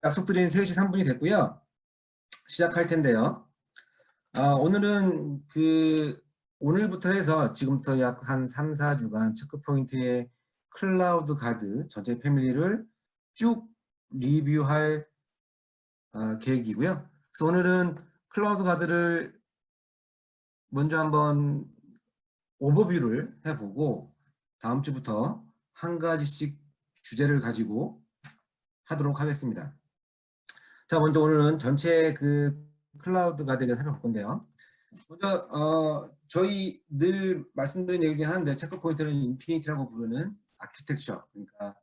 약속드린 3시 3분이 됐고요. 시작할 텐데요. 오늘은 오늘부터 해서 지금부터 약 한 3, 4주간 체크포인트의 클라우드 가드 전체 패밀리를 쭉 리뷰할 계획이고요. 그래서 오늘은 클라우드 가드를 먼저 한번 오버뷰를 해보고 다음 주부터 한 가지씩 주제를 가지고 하도록 하겠습니다. 자, 먼저 오늘은 전체 클라우드 가드를 살펴볼 건데요. 먼저 저희 늘 말씀드린 얘기긴 하는데 체크포인트는 인피니티라고 부르는 아키텍처, 그러니까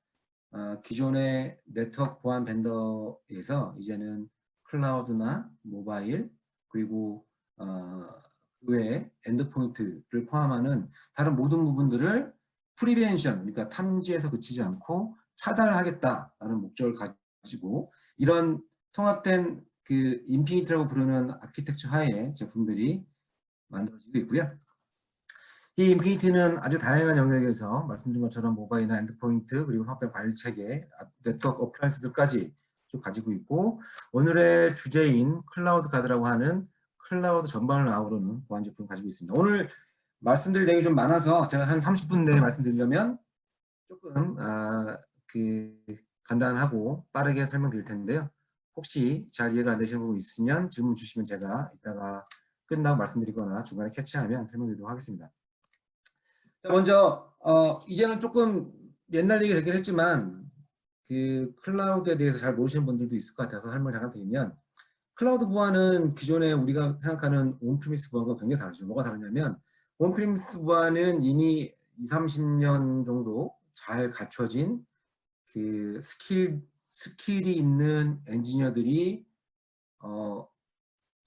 기존의 네트워크 보안 벤더에서 이제는 클라우드나 모바일 그리고 그 외에 엔드포인트를 포함하는 다른 모든 부분들을 프리벤션, 그러니까 탐지에서 그치지 않고 차단을 하겠다라는 목적을 가지고 이런 통합된 인피니티라고 부르는 아키텍처 하에 제품들이 만들어지고 있고요. 이 인피니티는 아주 다양한 영역에서 말씀드린 것처럼 모바일이나 엔드포인트 그리고 화폐 관리 체계, 네트워크 어플라이언스들까지 쭉 가지고 있고 오늘의 주제인 클라우드 가드라고 하는 클라우드 전반을 아우르는 보안 제품을 가지고 있습니다. 오늘 말씀드릴 내용이 좀 많아서 제가 한 30분 내에 말씀드리려면 조금 간단하고 빠르게 설명드릴 텐데요. 혹시 잘 이해가 안 되시는 부분 있으면 질문 주시면 제가 이따가 끝나고 말씀드리거나 중간에 캐치하면 설명드리도록 하겠습니다. 자, 먼저 이제는 조금 옛날 얘기 되긴 했지만 클라우드에 대해서 잘 모르시는 분들도 있을 것 같아서 설명을 잠깐 드리면 클라우드 보안은 기존에 우리가 생각하는 온프리미스 보안과 굉장히 다르죠. 뭐가 다르냐면 온프리미스 보안은 이미 20, 30년 정도 잘 갖춰진 스킬이 있는 엔지니어들이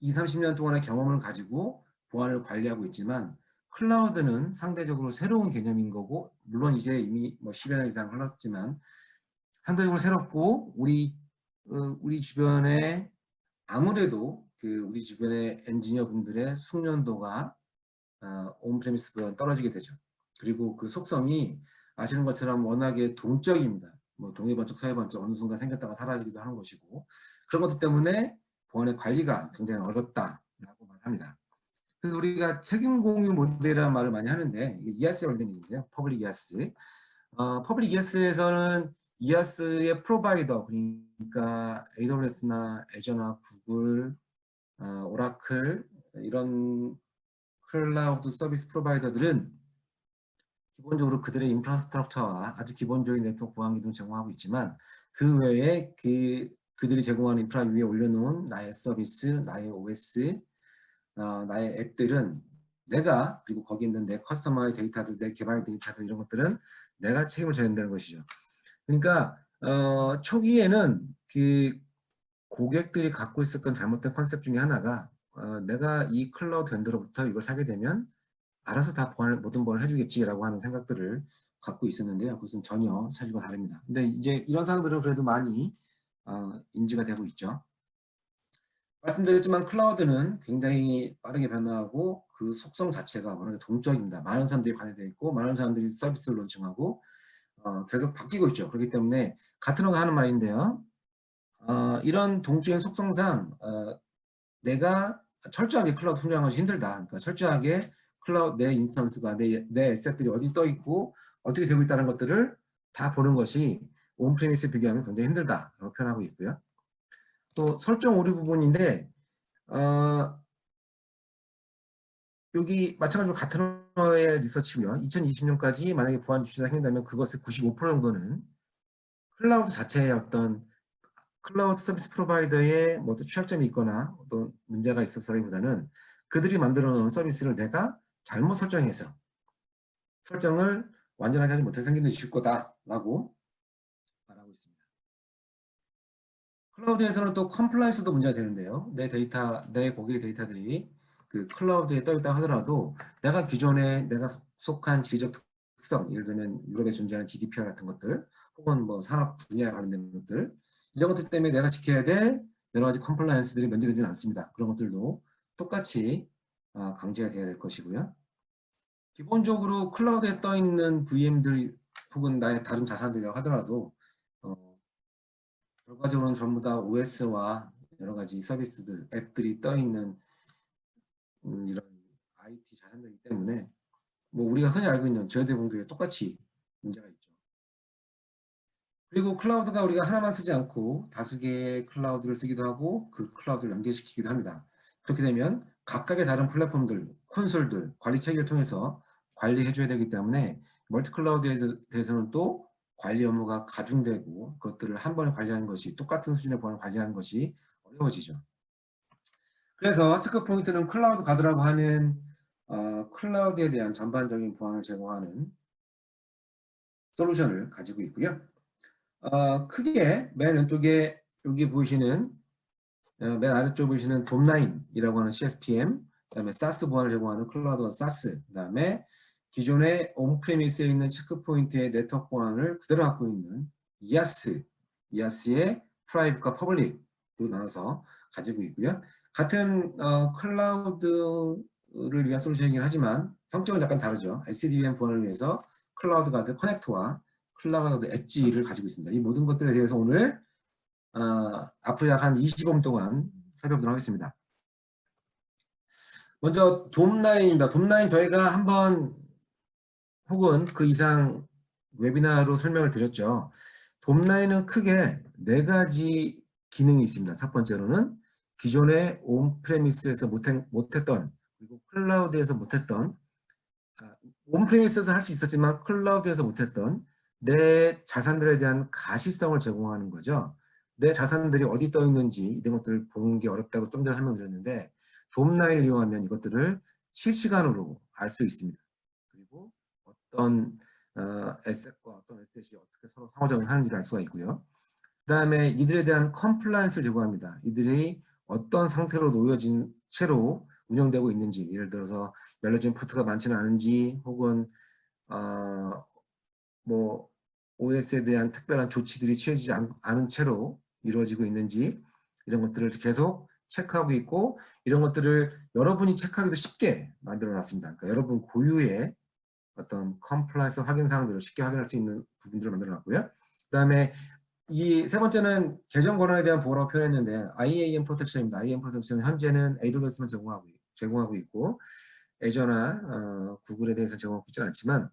20, 30년 동안의 경험을 가지고 보안을 관리하고 있지만 클라우드는 상대적으로 새로운 개념인 거고 물론 이제 이미 10여 년 이상 흘렀지만 상대적으로 새롭고 우리 주변에 아무래도 우리 주변의 엔지니어 분들의 숙련도가 온프레미스보다 떨어지게 되죠. 그리고 그 속성이 아시는 것처럼 워낙에 동적입니다. 동해번쩍 서해번쩍 어느 순간 생겼다가 사라지기도 하는 것이고 그런 것들 때문에 보안의 관리가 굉장히 어렵다라고 말합니다. 그래서 우리가 책임 공유 모델이라는 말을 많이 하는데 이게 이아스에 관련된 얘기인데요. 퍼블릭 이아스. 퍼블릭 이아스에서는 이아스의 프로바이더 그러니까 AWS나 애저나 구글, 오라클 이런 클라우드 서비스 프로바이더들은 기본적으로 그들의 인프라스트럭처와 아주 기본적인 네트워크 보안 기능을 제공하고 있지만 그 외에 그들이 제공하는 인프라 위에 올려놓은 나의 서비스, 나의 OS, 나의 앱들은 내가 그리고 거기 있는 내 커스터머의 데이터들, 내 개발 데이터들 이런 것들은 내가 책임을 져야 된다는 것이죠. 그러니까 초기에는 고객들이 갖고 있었던 잘못된 컨셉 중에 하나가 내가 이 클라우드 벤더로부터 이걸 사게 되면 알아서 다 모든 보안을 해주겠지라고 하는 생각들을 갖고 있었는데요. 그것은 전혀 사실과 다릅니다. 근데 이제 이런 사항들은 그래도 많이 인지가 되고 있죠. 말씀드렸지만 클라우드는 굉장히 빠르게 변화하고 그 속성 자체가 워낙에 동적입니다. 많은 사람들이 관여되어 있고 많은 사람들이 서비스를 론칭하고 계속 바뀌고 있죠. 그렇기 때문에 같은 어가 하는 말인데요. 이런 동적인 속성상 내가 철저하게 클라우드 성장하는 것이 힘들다. 그러니까 철저하게 클라우드 내 인스턴스가 내 에셋들이 어디 떠 있고 어떻게 되고 있다는 것들을 다 보는 것이 온프리미스에 비교하면 굉장히 힘들다라고 표현하고 있고요. 또 설정 오류 부분인데 여기 마찬가지로 같은 어의 리서치고요. 2020년까지 만약에 보안 이슈가 생긴다면 그것의 95% 정도는 클라우드 자체의 어떤 클라우드 서비스 프로바이더의 취약점이 있거나 어떤 문제가 있어서기보다는 그들이 만들어 놓은 서비스를 내가 잘못 설정해서 설정을 완전하게 하지 못해서 생기는 이슈일 거다라고 말하고 있습니다. 클라우드에서는 또 컴플라이언스도 문제가 되는데요. 내 고객의 데이터들이 클라우드에 떠 있다 하더라도 내가 기존에 내가 속한 지리적 특성, 예를 들면 유럽에 존재하는 GDPR 같은 것들 혹은 산업 분야에 관련된 것들 이런 것들 때문에 내가 지켜야 될 여러 가지 컴플라이언스들이 면제되지는 않습니다. 그런 것들도 똑같이 강제가 되어야 될 것이고요. 기본적으로 클라우드에 떠 있는 VM들 혹은 나의 다른 자산들이라고 하더라도 결과적으로는 전부 다 OS와 여러 가지 서비스들, 앱들이 떠 있는 이런 IT 자산들이기 때문에 뭐 우리가 흔히 알고 있는 저해대 공도에 똑같이 문제가 있죠. 그리고 클라우드가 우리가 하나만 쓰지 않고 다수 개의 클라우드를 쓰기도 하고 그 클라우드를 연계시키기도 합니다. 그렇게 되면 각각의 다른 플랫폼들, 콘솔들, 관리 체계를 통해서 관리해줘야 되기 때문에 멀티 클라우드에 대해서는 또 관리 업무가 가중되고 그것들을 한 번에 관리하는 것이 똑같은 수준의 보안을 관리하는 것이 어려워지죠. 그래서 체크 포인트는 클라우드 가드라고 하는 클라우드에 대한 전반적인 보안을 제공하는 솔루션을 가지고 있고요. 크게 맨 왼쪽에 여기 보이시는 맨 아래쪽에 보이시는 돔9이라고 하는 CSPM, 그다음에 사스 보안을 제공하는 클라우드 사스, 그다음에 기존의 온프레미스에 있는 체크포인트의 네트워크 보안을 그대로 갖고 있는 이아스의 프라이빗과 퍼블릭으로 나눠서 가지고 있고요. 같은 클라우드를 위한 솔루션이긴 하지만 성격은 약간 다르죠. SDN 보안을 위해서 클라우드 가드 커넥터와 클라우드 엣지를 가지고 있습니다. 이 모든 것들에 대해서 오늘 앞으로 약 한 20분 동안 살펴보도록 하겠습니다. 먼저 돔9입니다. 돔9 저희가 한번 혹은 그 이상 웨비나로 설명을 드렸죠. 돔9은 크게 4가지 기능이 있습니다. 첫 번째로는 기존의 온프레미스에서 못했던 그리고 클라우드에서 못했던 온프레미스에서 할 수 있었지만 클라우드에서 못했던 내 자산들에 대한 가시성을 제공하는 거죠. 내 자산들이 어디 떠 있는지 이런 것들을 보는 게 어렵다고 좀 전에 설명드렸는데 돔9을 이용하면 이것들을 실시간으로 알 수 있습니다. 그리고 어떤 에셋과 어떤 에셋이 어떻게 서로 상호작용하는지를 알 수가 있고요. 그 다음에 이들에 대한 컴플라이언스를 제공합니다. 이들이 어떤 상태로 놓여진 채로 운영되고 있는지, 예를 들어서 열려진 포트가 많지는 않은지, 혹은 뭐 OS에 대한 특별한 조치들이 취해지지 않은 채로 이루어지고 있는지 이런 것들을 계속 체크하고 있고, 이런 것들을 여러분이 체크하기도 쉽게 만들어 놨습니다. 그러니까 여러분 고유의 어떤 컴플라이언스 확인 사항들을 쉽게 확인할 수 있는 부분들을 만들어 놨고요. 그 다음에 이 세 번째는 계정 권한에 대한 보호라고 표현했는데 IAM 프로텍션입니다. IAM 프로텍션은 현재는 AWS만 제공하고 있고 애저나 구글에 대해서 제공하고 있지는 않지만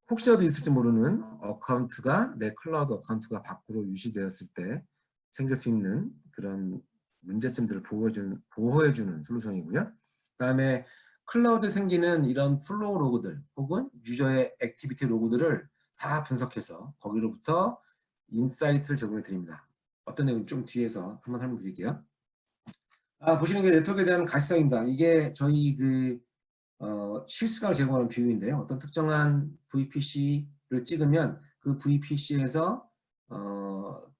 혹시라도 있을지 모르는 어카운트가 내 클라우드 어카운트가 밖으로 유시되었을 때 생길 수 있는 그런 문제점들을 보호해주는 솔루션이고요. 그 다음에 클라우드에 생기는 이런 플로우 로그들 혹은 유저의 액티비티 로그들을 다 분석해서 거기로부터 인사이트를 제공해 드립니다. 어떤 내용인지 좀 뒤에서 한번 설명드릴게요. 보시는 게 네트워크에 대한 가시성입니다. 이게 저희 실시간으로 제공하는 비율인데요. 어떤 특정한 VPC를 찍으면 그 VPC에서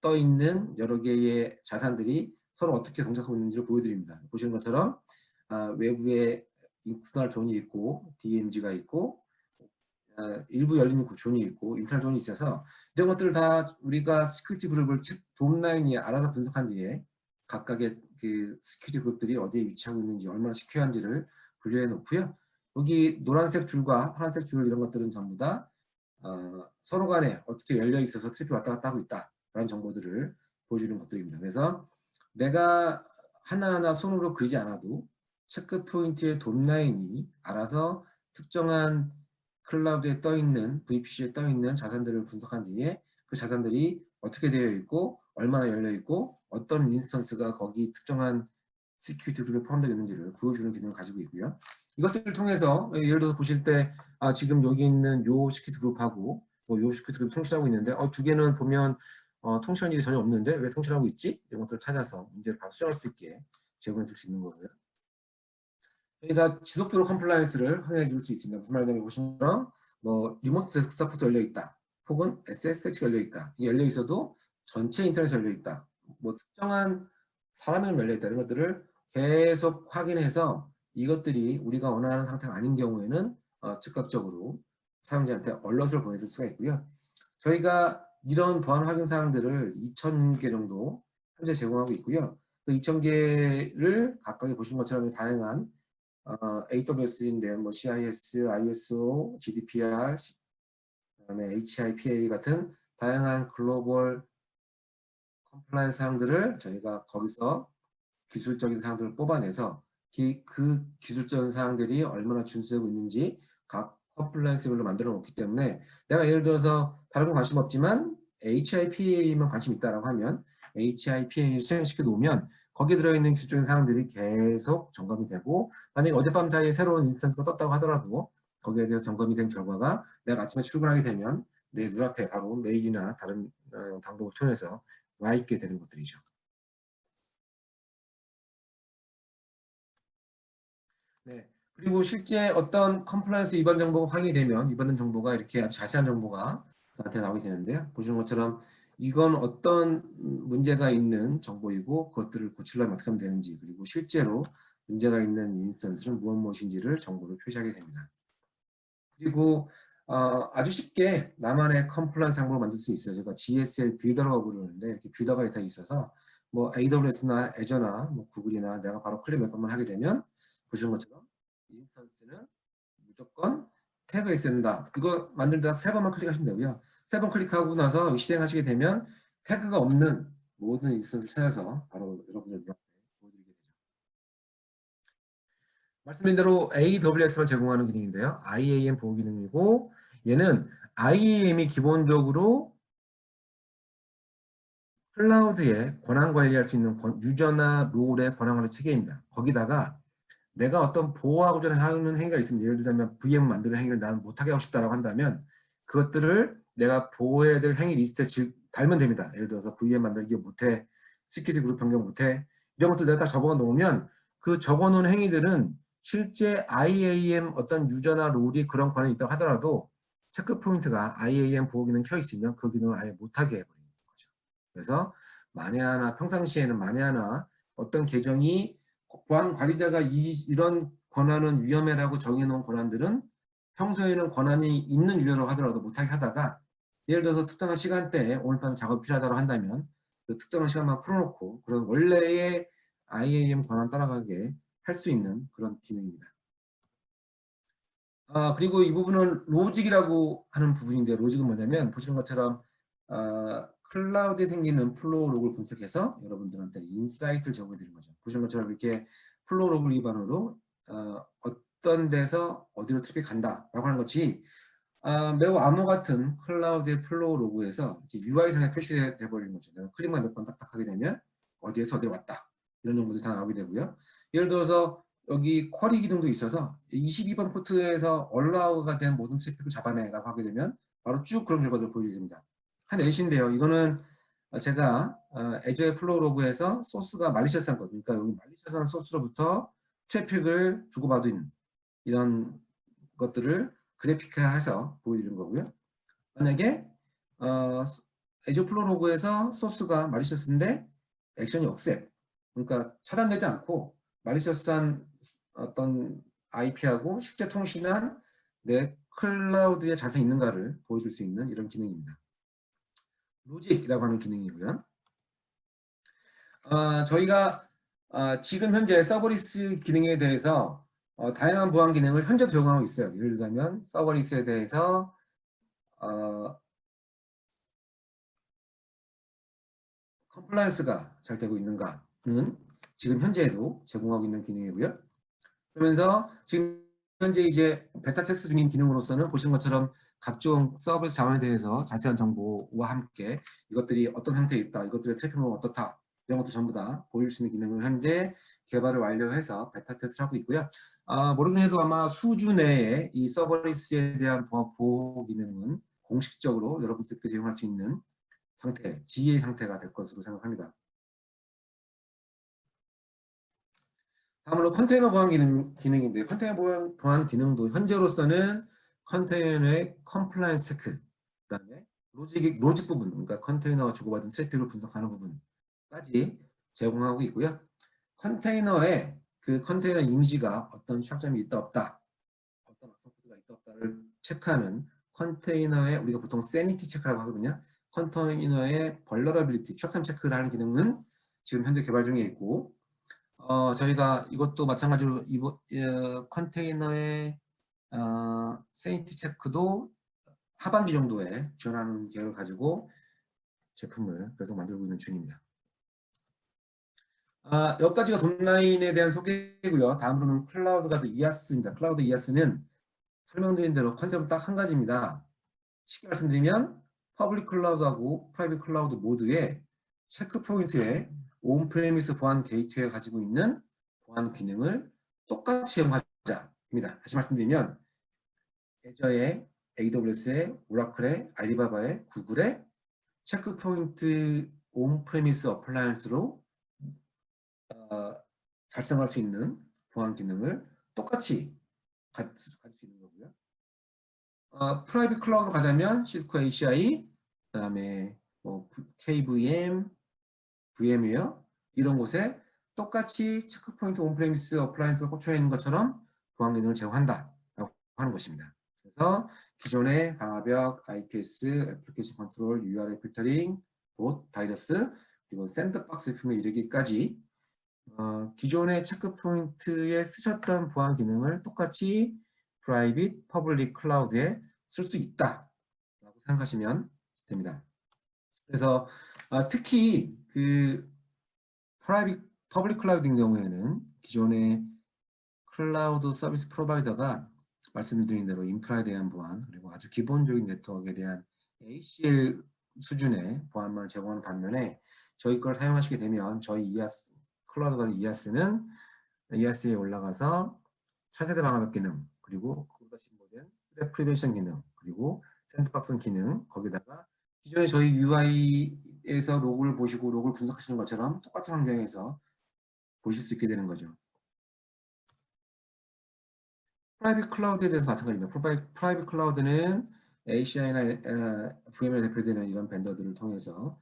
떠 있는 여러 개의 자산들이 서로 어떻게 동작하고 있는지를 보여드립니다. 보시는 것처럼 외부에 익스터널 존이 있고 DMZ가 있고 일부 열린 존이 있고 인터널 존이 있어서 이런 것들을 다 우리가 시큐리티 그룹을 돔9이 알아서 분석한 뒤에 각각의 그 시큐리티 그룹들이 어디에 위치하고 있는지 얼마나 시큐한지를 분류해 놓고요. 여기 노란색 줄과 파란색 줄 이런 것들은 전부 다 서로 간에 어떻게 열려 있어서 트래픽이 왔다 갔다 하고 있다라는 정보들을 보여주는 것들입니다. 그래서 내가 하나하나 손으로 그리지 않아도 체크 포인트의 돔9이 알아서 특정한 클라우드에 떠 있는 VPC에 떠 있는 자산들을 분석한 뒤에 그 자산들이 어떻게 되어 있고 얼마나 열려 있고 어떤 인스턴스가 거기 특정한 시큐리티 그룹에 포함되어 있는지를 보여주는 기능을 가지고 있고요. 이것들을 통해서 예를 들어서 보실 때 지금 여기 있는 요 시큐리티 그룹하고 요 시큐리티 그룹 통신하고 있는데 두 개는 보면 통신한 일이 전혀 없는데 왜 통신하고 있지? 이런 것들을 찾아서 문제를 바로 수정할 수 있게 제공해 줄 수 있는 거고요. 저희가 지속적으로 컴플라이언스를 확인해 줄 수 있습니다. 무슨 말이냐면 보시면 뭐 리모트 데스크탑부터 열려 있다. 혹은 SSH가 열려 있다. 이게 열려 있어도 전체 인터넷이 열려 있다. 뭐 특정한 사람이 열려 있다. 이런 것들을 계속 확인해서 이것들이 우리가 원하는 상태가 아닌 경우에는 즉각적으로 사용자한테 얼럿을 보내줄 수가 있고요. 저희가 이런 보안 확인 사항들을 2,000개 정도 현재 제공하고 있고요. 그 2,000개를 각각에 보신 것처럼 다양한 AWS인데 뭐 CIS, ISO, GDPR, 그다음에 HIPAA 같은 다양한 글로벌 컴플라이언스 사항들을 저희가 거기서 기술적인 사항들을 뽑아내서 그 기술적인 사항들이 얼마나 준수되고 있는지 각 컴플라이언스별로 만들어 놓기 때문에 내가 예를 들어서 다른 건 관심 없지만 HIPA에만 관심 있다라고 하면 HIPA를 실행시켜 놓으면 거기에 들어있는 기술적인 사항들이 계속 점검이 되고 만약에 어젯밤 사이에 새로운 인스턴스가 떴다고 하더라도 거기에 대해서 점검이 된 결과가 내가 아침에 출근하게 되면 내 눈앞에 바로 메일이나 다른 방법을 통해서 와 있게 되는 것들이죠. 네. 그리고 실제 어떤 컴플라이언스 위반 정보가 확인이 되면 위반된 정보가 이렇게 아주 자세한 정보가 나한테 나오게 되는데요. 보시는 것처럼 이건 어떤 문제가 있는 정보이고 그것들을 고치려면 어떻게 하면 되는지 그리고 실제로 문제가 있는 인스턴스는 무엇인지를 정보를 표시하게 됩니다. 그리고 아주 쉽게 나만의 컴플라이언스 항목을 만들 수 있어요. 제가 GSL 빌더라고 부르는데 이렇게 빌더가 다 있어서 뭐 AWS나 애저나 뭐 구글이나 내가 바로 클릭 몇 번만 하게 되면 보시는 것처럼 인스턴스는 무조건 태그가 있어야 된다. 이거 만들다 3번만 클릭하시면 되고요. 3번 클릭하고 나서 실행하시게 되면 태그가 없는 모든 인스턴스를 찾아서 바로 여러분들 눈앞에 보여드리게 되죠. 말씀드린 대로 AWS만 제공하는 기능인데요. IAM 보호 기능이고 얘는 IAM이 기본적으로 클라우드에 권한 관리할 수 있는 유저나 롤의 권한 관리 체계입니다. 거기다가 내가 어떤 보호하고자 하는 행위가 있으면 예를 들면 VM 만드는 행위를 나는 못하게 하고 싶다고 한다면 그것들을 내가 보호해야 될 행위 리스트에 달면 됩니다. 예를 들어서 VM 만들기 못해, 시큐리티 그룹 변경 못해 이런 것들 내가 다 적어 놓으면 그 적어 놓은 행위들은 실제 IAM 어떤 유저나 롤이 그런 권한이 있다고 하더라도 체크 포인트가 IAM 보호 기능 켜 있으면 그 기능을 아예 못하게 해버리는 거죠. 그래서 만에 하나 평상시에는 만에 하나 어떤 계정이 보안 관리자가 이런 권한은 위험해라고 정해놓은 권한들은 평소에는 권한이 있는 유저라고 하더라도 못하게 하다가 예를 들어서 특정한 시간대에 오늘 밤 작업이 필요하다고 한다면 그 특정한 시간만 풀어놓고 그런 원래의 IAM 권한 따라가게 할 수 있는 그런 기능입니다. 그리고 이 부분은 로직이라고 하는 부분인데 로직은 뭐냐면 보시는 것처럼 클라우드에 생기는 플로우 록을 분석해서 여러분들한테 인사이트를 제공해 드리는 거죠. 보시는 것처럼 이렇게 플로우 록을 기반으로 어떤 데서 어디로 트래픽 간다라고 하는 것이 매우 암호 같은 클라우드의 플로우 로그에서 UI상에 표시돼 버리는 거죠. 내가 클릭만 몇 번 딱딱 하게 되면 어디에서 어디로 왔다 이런 정보들이 다 나오게 되고요. 예를 들어서 여기 쿼리 기능도 있어서 22번 포트에서 얼라우가 된 모든 트래픽을 잡아내라고 하게 되면 바로 쭉 그런 결과들을 보여주게 됩니다. 한 예시인데요. 이거는 제가 애저의 플로우 로그에서 소스가 말리셔스한 것, 그러니까 여기 말리셔스한 소스로부터 트래픽을 주고받은 이런 것들을 그래픽화해서 보여드리는 거고요. 만약에 애저 플로우 로그에서 소스가 말리셔스인데 액션이 억셉, 그러니까 차단되지 않고 말리셔스한 어떤 IP하고 실제 통신한 내 클라우드에 자세히 있는가를 보여줄 수 있는 이런 기능입니다. 로직이라고 하는 기능이고요. 저희가 지금 현재 서버리스 기능에 대해서 다양한 보안 기능을 현재 적용하고 있어요. 예를 들면 서버리스에 대해서 컴플라이언스가 잘 되고 있는가는 지금 현재에도 제공하고 있는 기능이고요. 그러면서 지금 현재 이제 베타 테스트 중인 기능으로서는 보시는 것처럼 각종 서비스 자원에 대해서 자세한 정보와 함께 이것들이 어떤 상태에 있다, 이것들의 트래픽은 어떻다, 이런 것도 전부 다 보일 수 있는 기능을 현재 개발을 완료해서 베타 테스트를 하고 있고요. 모르긴 해도 아마 수주 내에 이 서버리스에 대한 보호 기능은 공식적으로 여러분들께 제공할 수 있는 상태, GA 상태가 될 것으로 생각합니다. 다음으로 컨테이너 보안 기능인데 컨테이너 보안 기능도 현재로서는 컨테이너의 컴플라이언스 체크, 그다음에 로직 부분, 그러니까 컨테이너가 주고받은 트래픽을 분석하는 부분까지 제공하고 있고요. 컨테이너에 그 컨테이너 이미지가 어떤 취약점이 있다 없다, 어떤 악성 코드가 있다 없다를 체크하는 컨테이너의 우리가 보통 세니티 체크라고 하거든요. 컨테이너의 벌러러빌리티, 취약점 체크를 하는 기능은 지금 현재 개발 중에 있고 저희가 이것도 마찬가지로 컨테이너의 세니티 체크도 하반기 정도에 지원하는 계획을 가지고 제품을 계속 만들고 있는 중입니다. 여기까지가 돔라인에 대한 소개고요. 다음으로는 클라우드 가드 이아스입니다. 클라우드 이아스는 설명드린 대로 컨셉은 딱 한 가지입니다. 쉽게 말씀드리면 퍼블릭 클라우드하고 프라이빗 클라우드 모두의 체크 포인트에 온프레미스 보안 게이트웨이가 가지고 있는 보안 기능을 똑같이 이용하자입니다. 다시 말씀드리면 애저의, AWS의, 오라클의, 알리바바의, 구글의 체크 포인트 온프레미스 어플라이언스로 달성할 수 있는 보안 기능을 똑같이 가질 수 있는 거고요. 프라이빗 클라우드 가자면 시스코 ACI, 그 다음에 뭐 KVM, VM웨어 이런 곳에 똑같이 체크포인트 온프레미스 어플라이언스가 꽂혀 있는 것처럼 보안 기능을 제공한다라고 하는 것입니다. 그래서 기존의 방화벽, IPS, 애플리케이션 컨트롤, URL 필터링, 봇, 바이러스, 그리고 샌드박스 품에 이르기까지 기존의 체크포인트에 쓰셨던 보안 기능을 똑같이 프라이빗, 퍼블릭 클라우드에 쓸 수 있다라고 생각하시면 됩니다. 그래서 특히 그 프라이빗, 퍼블릭 클라우드인 경우에는 기존의 클라우드 서비스 프로바이더가 말씀드린 대로 인프라에 대한 보안, 그리고 아주 기본적인 네트워크에 대한 ACL 수준의 보안만을 제공하는 반면에 저희 걸 사용하시게 되면 저희 이아스, 클라우드 가드 이아스는 이아스에 올라가서 차세대 방화벽 기능, 그리고 그보다 신고된 스랩 프리벤션 기능, 그리고 샌드박스 기능, 거기다가 기존에 저희 UI에서 로그를 보시고 로그를 분석하시는 것처럼 똑같은 환경에서 보실 수 있게 되는 거죠. 프라이빗 클라우드에 대해서 마찬가지입니다. 프라이빗 클라우드는 ACI나 VMware 대표되는 이런 벤더들을 통해서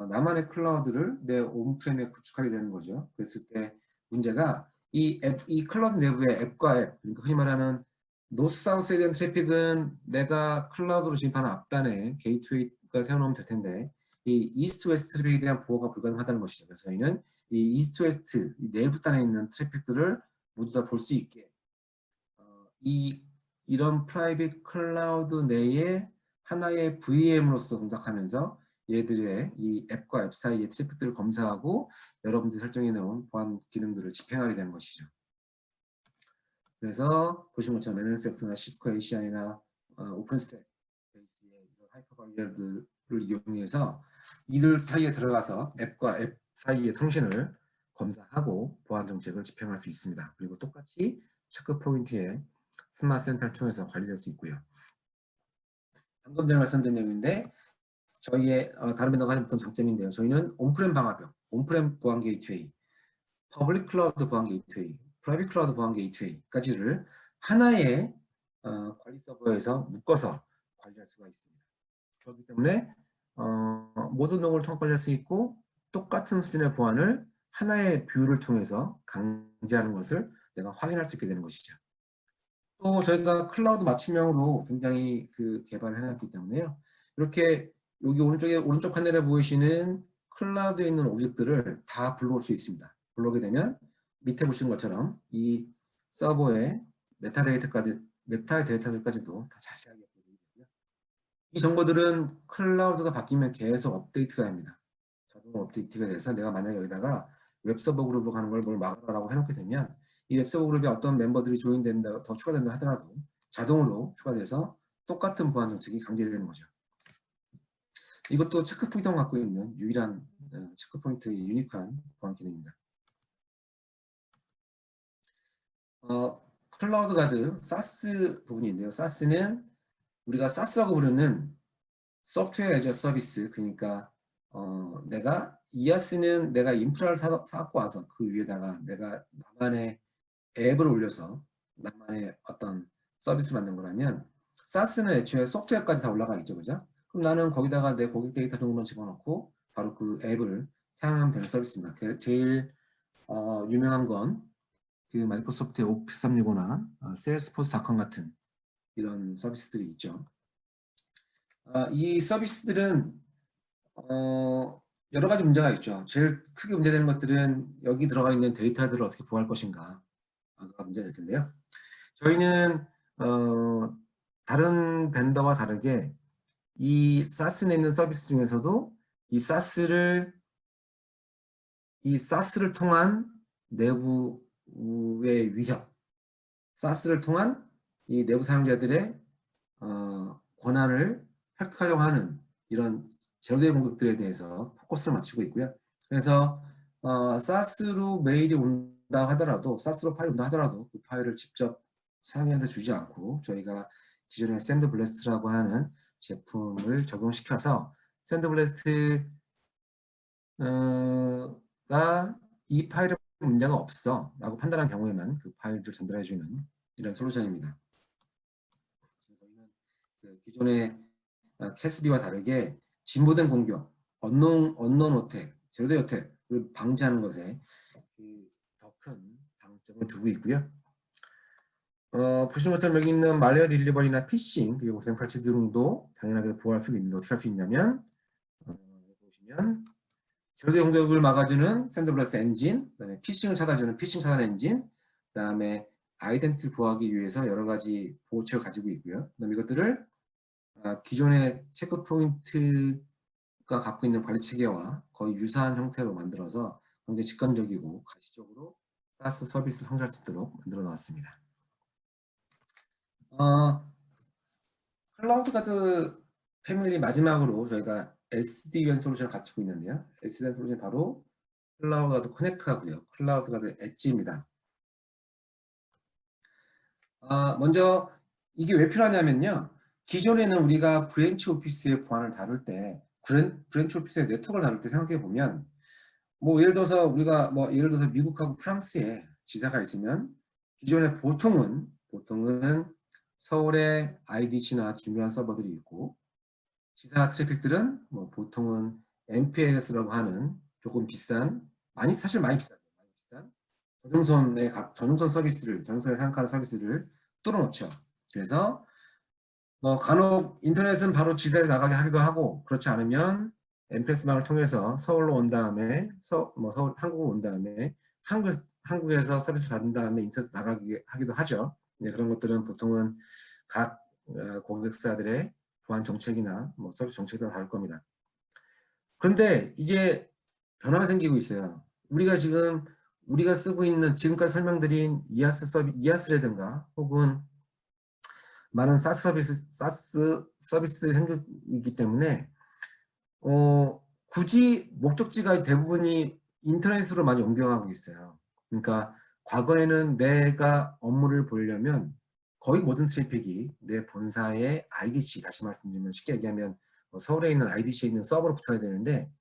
나만의 클라우드를 내 온프렘에 구축하게 되는 거죠. 그랬을 때 문제가 이 클라우드 내부의 앱과 앱, 그러니까 흔히 말하는 노스 사우스에 대한 트래픽은 내가 클라우드로 진입하는 앞단에 게이트웨이가 세워놓으면 될 텐데 이 이스트 웨스트 트래픽에 대한 보호가 불가능하다는 것이죠. 그래서 저희는 이 이스트 웨스트 내부 단에 있는 트래픽들을 모두 다 볼 수 있게 이런 프라이빗 클라우드 내에 하나의 VM으로서 동작하면서 얘들의 이 앱과 앱 사이의 트래픽들을 검사하고 여러분들이 설정해 놓은 보안 기능들을 집행하게 되는 것이죠. 그래서 보신 것처럼 NSX나 시스코 ACI나 오픈스택 베이스의 하이퍼바이어들을 이용해서 이들 사이에 들어가서 앱과 앱 사이의 통신을 검사하고 보안 정책을 집행할 수 있습니다. 그리고 똑같이 체크 포인트에 스마트 센터를 통해서 관리할 수 있고요. 방금 전에 말씀드린 내용인데 저희의 다른 벤더가 가진 어떤 장점인데요. 저희는 온프렘 방화벽, 온프렘 보안 게이트웨이, 퍼블릭 클라우드 보안 게이트웨이, 프라이빗 클라우드 보안 게이트웨이까지를 하나의 관리 서버에서 묶어서 관리할 수가 있습니다. 그렇기 때문에 모든 로그를 통해 관리할 수 있고 똑같은 수준의 보안을 하나의 뷰를 통해서 강제하는 것을 내가 확인할 수 있게 되는 것이죠. 또 저희가 클라우드 맞춤형으로 굉장히 개발을 해놨기 때문에요. 이렇게 여기 오른쪽 화면에 보이시는 클라우드에 있는 오브젝트들을 다 불러올 수 있습니다. 불러오게 되면 밑에 보시는 것처럼 이 서버의 메타데이터들까지도 다 자세하게 보여드리고요. 이 정보들은 클라우드가 바뀌면 계속 업데이트가 됩니다. 자동 업데이트가 돼서 내가 만약에 여기다가 웹서버 그룹으로 가는 걸 뭘 막으라고 해놓게 되면 이 웹서버 그룹에 어떤 멤버들이 조인된다, 더 추가된다 하더라도 자동으로 추가돼서 똑같은 보안 정책이 강제되는 거죠. 이것도 체크포인트가 갖고 있는 유일한 체크포인트의 유니크한 보안 기능입니다. 클라우드 가드 사스 부분인데요. 사스는 우리가 사스라고 부르는 소프트웨어 애저 서비스, 그러니까 내가 이아스는 내가 인프라를 사갖고 와서 그 위에다가 내가 나만의 앱을 올려서 나만의 어떤 서비스를 만든 거라면 사스는 애초에 소프트웨어까지 다 올라가 있죠, 그죠? 그럼 나는 거기다가 내 고객 데이터 정도만 집어넣고 바로 그 앱을 사용하면 되는 서비스입니다. 제일 유명한 건 그 마이크로소프트의 오피스 365나 세일스포스닷컴 같은 이런 서비스들이 있죠. 이 서비스들은 여러 가지 문제가 있죠. 제일 크게 문제되는 것들은 여기 들어가 있는 데이터들을 어떻게 보호할 것인가 가 문제가 될 텐데요. 저희는 다른 벤더와 다르게 이 사스 내 있는 서비스 중에서도 이 사스를 통한 내부의 위협, 사스를 통한 이 내부 사용자들의 권한을 획득하려고 하는 이런 제로데이 공격들에 대해서 포커스를 맞추고 있고요. 그래서 사스로 메일이 온다 하더라도, 사스로 파일이 온다 하더라도 그 파일을 직접 사용자한테 주지 않고 저희가 기존의 샌드블래스트라고 하는 제품을 적용시켜서 샌드블래스트가 이 파일에 문제가 없어 라고 판단한 경우에만 그 파일을 전달해주는 이런 솔루션입니다. 저희는 그 기존의 캐스비와 다르게 진보된 공격, 언론 어택, 제로데이 어택을 방지하는 것에 더 큰 방점을 두고 있고요. 보시는 것처럼 여기 있는 말웨어 딜리버리나 피싱 그리고 샘플치 등도 당연하게 보호할 수 있는데 어떻게 할 수 있냐면 보시면 제로데이 공격을 막아주는 샌드블래스트 엔진, 그다음에 피싱을 찾아주는 피싱 차단 엔진, 그다음에 아이덴티티를 보호하기 위해서 여러 가지 보호책을 가지고 있고요. 그다음에 이것들을 기존의 체크 포인트가 갖고 있는 관리 체계와 거의 유사한 형태로 만들어서 굉장히 직관적이고 가시적으로 사스 서비스를 성장할 수 있도록 만들어 놓았습니다. 클라우드 가드 패밀리 마지막으로 저희가 SD-WAN 솔루션을 갖추고 있는데요. SD-WAN 솔루션이 바로 클라우드 가드 커넥트하고요. 클라우드 가드 엣지입니다. 먼저 이게 왜 필요하냐면요. 기존에는 우리가 브랜치 오피스의 보안을 다룰 때, 브랜치 오피스의 네트워크를 다룰 때 생각해 보면, 뭐 예를 들어서 우리가 예를 들어서 미국하고 프랑스에 지사가 있으면 기존에 보통은 서울에 IDC나 중요한 서버들이 있고, 지사 트래픽들은 보통은 MPLS라고 하는 조금 비싼, 사실 많이 비싸죠. 많이 비싼 전용선 서비스를, 전용선에 사용하는 서비스를 뚫어놓죠. 그래서 간혹 인터넷은 바로 지사에 나가게 하기도 하고, 그렇지 않으면 MPLS망을 통해서 서울로 온 다음에 서울 한국으로 온 다음에 한국에서 서비스 받은 다음에 인터넷 나가게 하기도 하죠. 네, 그런 것들은 보통은 각 고객사들의 보안 정책이나 서비스 정책이 다를 겁니다. 그런데 이제 변화가 생기고 있어요. 우리가 쓰고 있는 지금까지 설명드린 이아스라든가 혹은 많은 사스 서비스들이 생기기 때문에 굳이 목적지가 대부분이 인터넷으로 많이 옮겨가고 있어요. 그러니까 과거에는 내가 업무를 보려면 거의 모든 트래픽이 내 본사의 IDC, 다시 말씀드리면 쉽게 얘기하면 서울에 있는 IDC에 있는 서버로 붙어야 되는데,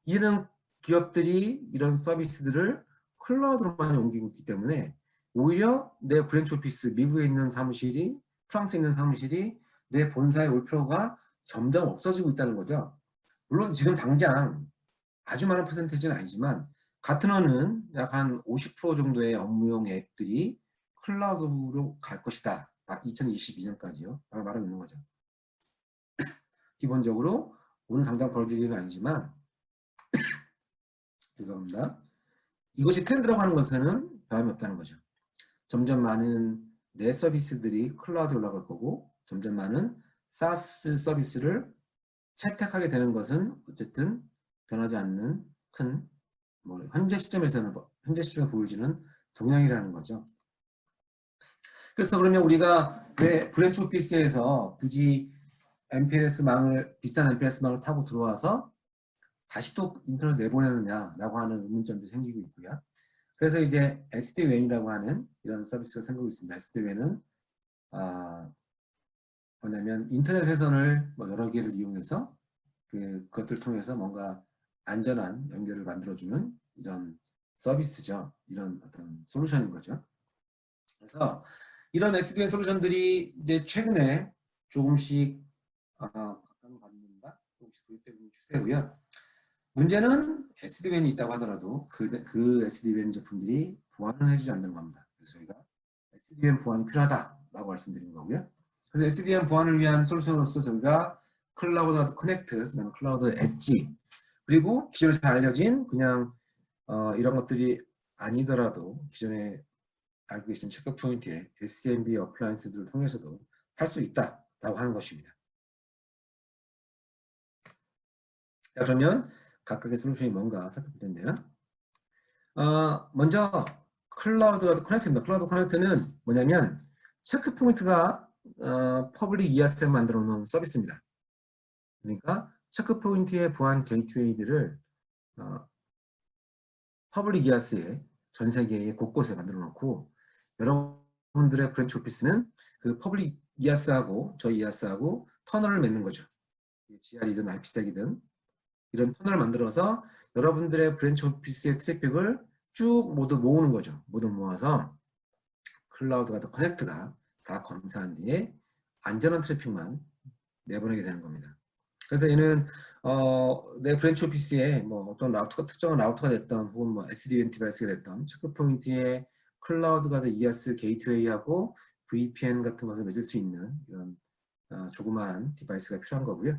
이제는 기업들이 이런 서비스들을 클라우드로 많이 옮기고 있기 때문에 오히려 내 브랜치 오피스, 미국에 있는 사무실이, 프랑스에 있는 사무실이 내 본사에 올 필요가 점점 없어지고 있다는 거죠. 물론 지금 당장 아주 많은 퍼센테이지는 아니지만 같은 언은 약 한 50% 정도의 업무용 앱들이 클라우드로 갈 것이다. 2022년까지요. 라고 말하고 있는 거죠. 기본적으로 오늘 당장 벌어질 일은 아니지만 죄송합니다. 이것이 트렌드라고 하는 것에는 변함이 없다는 거죠. 점점 많은 내 서비스들이 클라우드에 올라갈 거고, 점점 많은 사스 서비스를 채택하게 되는 것은 어쨌든 변하지 않는 큰 현재 시점에 보여지는 동향이라는 거죠. 그래서 그러면 우리가 왜 브랜치 오피스에서 굳이 비싼 MPLS망을 타고 들어와서 다시 또 인터넷 내보내느냐라고 하는 의문점도 생기고 있고요. 그래서 이제 SD-WAN이라고 하는 이런 서비스가 생기고 있습니다. SD-WAN은 뭐냐면 인터넷 회선을 여러 개를 이용해서 그것들을 통해서 뭔가 안전한 연결을 만들어주는 이런 서비스죠. 이런 어떤 솔루션인 거죠. 그래서 이런 SD-WAN 솔루션들이 이제 최근에 조금씩 조금씩 도입되고 있는 추세고요. 문제는 SD-WAN이 있다고 하더라도 그 SD-WAN 제품들이 보안을 해주지 않는 겁니다. 그래서 저희가 SD-WAN 보안이 필요하다라고 말씀드린 거고요. 그래서 SD-WAN 보안을 위한 솔루션으로서 저희가 클라우드 커넥트, 클라우드 엣지, 그리고 기존에 잘 알려진 그냥 이런 것들이 아니더라도 기존에 알고 계신 체크 포인트의 SMB 어플라이언스들을 통해서도 할 수 있다라고 하는 것입니다. 자, 그러면 각각의 솔루션이 뭔가 살펴볼 텐데요. 먼저 클라우드 커넥트입니다. 클라우드 커넥트는 뭐냐면 체크 포인트가 퍼블릭 이아스를 만들어 놓은 서비스입니다. 그러니까 체크 포인트에 부한 게이트웨이들을 퍼블릭 이아스에 전 세계의 곳곳에 만들어 놓고 여러분들의 브랜치 오피스는 그 퍼블릭 이아스하고 저희 이아스하고 터널을 맺는 거죠. GR이든 IP색이든 이런 터널을 만들어서 여러분들의 브랜치 오피스의 트래픽을 쭉 모두 모으는 거죠. 모두 모아서 클라우드가 더 커넥트가 다 검사한 뒤에 안전한 트래픽만 내보내게 되는 겁니다. 그래서 얘는 내 브랜치 오피스에 뭐 어떤 라우터가 특정한 라우터가 됐던 혹은 뭐 SDN 디바이스가 됐던 체크 포인트에 클라우드가 더 EAS 게이트웨이하고 VPN 같은 것을 맺을 수 있는 이런 조그마한 디바이스가 필요한 거고요.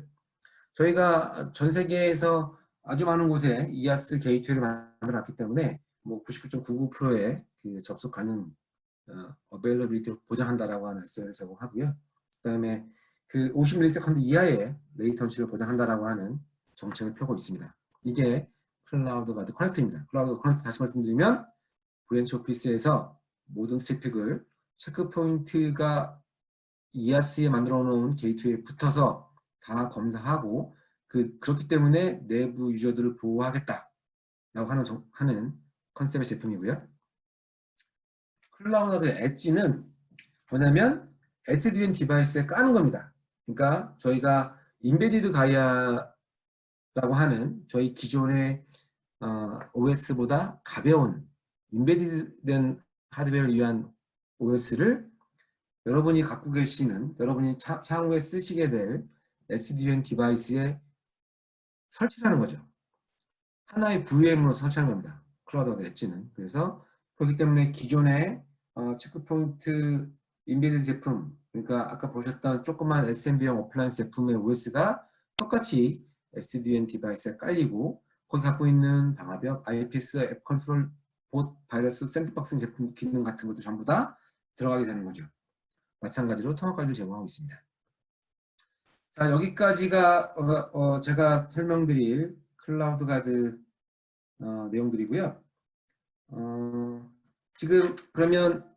저희가 전 세계에서 아주 많은 곳에 EAS 게이트웨이를 만들어놨기 때문에 뭐 99.99%의 그 접속 가능 어베일러빌리티를 보장한다라고 하는 SL을 제공하고요. 그 다음에 그 50ms 이하의 레이턴시를 보장한다라고 하는 정책을 펴고 있습니다. 이게 클라우드 가드 커넥트입니다. 클라우드 커넥트 다시 말씀드리면 브랜치 오피스에서 모든 트래픽을 체크 포인트가 EAS에 만들어 놓은 게이트웨이에 붙어서 다 검사하고 그렇기 때문에 내부 유저들을 보호하겠다라고 하는 컨셉의 제품이고요. 클라우드 엣지는 뭐냐면 SDN 디바이스에 까는 겁니다. 그러니까 저희가 인베디드 가이아라고 하는 저희 기존의 OS보다 가벼운 인베디드된 하드웨어를 위한 OS를 여러분이 갖고 계시는 여러분이 향후에 쓰시게 될 SDN 디바이스에 설치하는 거죠. 하나의 VM으로 설치하는 겁니다. 클라우드 엣지는. 그래서 그렇기 때문에 기존의 체크포인트 인베디드 제품, 그러니까 아까 보셨던 조그만 SMB형 어플라이언스 제품의 OS가 똑같이 SDN 디바이스에 깔리고 거기 갖고 있는 방화벽, IPS, 앱 컨트롤, 봇, 바이러스, 샌드박스 제품 기능 같은 것도 전부 다 들어가게 되는 거죠. 마찬가지로 통합관리를 제공하고 있습니다. 자, 여기까지가 제가 설명드릴 클라우드 가드 내용들이고요. 지금 그러면